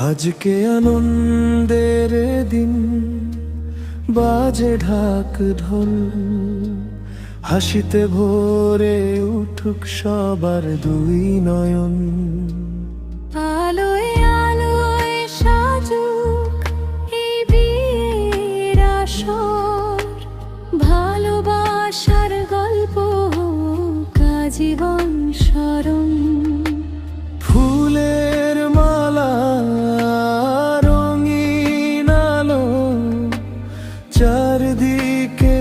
আজকে আনন্দের দিন, বাজে ঢাক ঢোল, হাসিতে ভরে উঠুক সবার দুই নয়ন। আলোয় আলোয় সাজুক এই বিয়ের আসর, ভালোবাসার গল্প হোক আজীবন স্মরণ। ফুলের মালা রঙিন আলো, চারদিকে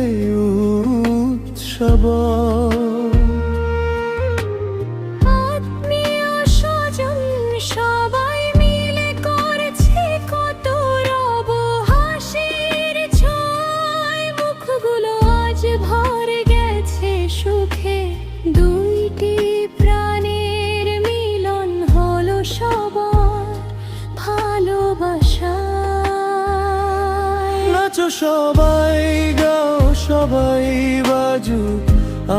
উৎসব। আত্মীয় স্বজন সবাই মিলে করছে কত রব, হাসির ছয় মুখগুলো আজ ভরে গেছে সুখে। দুইটি প্রাণের মিলন হলো সবার ভালোবাসায়। নাচো সবাই, গাও সবাই, বাজুক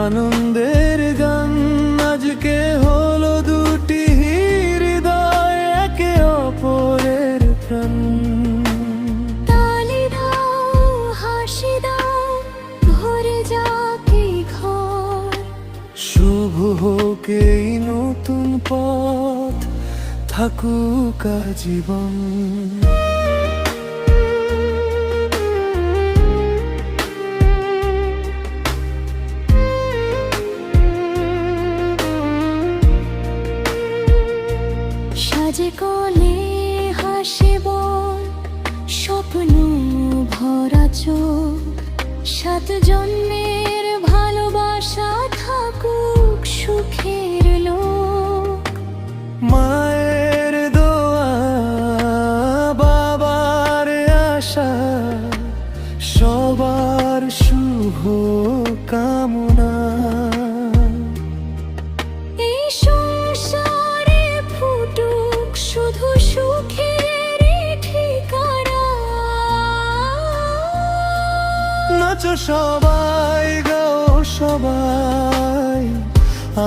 আনন্দের গান। আজকে হলো দুটি হৃদয় একে অপরের প্রাণ। তালি দাও, হাসি দাও, ভরে যাক এই ঘর। শুভ হোক এই নতুন পথ, থাকুক আজীবন। সাজে কলে হাসে বল, স্বপ্ন ভরা চোখ, সাত জন্মের ভালোবাসা থাকুক সুখের লোক। মায়ের দোয়া, বাবার আশা, সবার শুভ কামনা। এই সংসারে ফুটুক শুধু সুখের ঠিকানা। নাচো সবাই, গাও সবাই,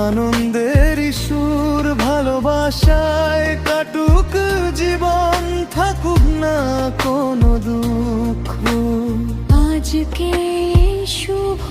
আনন্দের সুর ভালোবাসায় কাটুক জীবন, থাকুক না কোনো দুঃখ। আজকে শুভ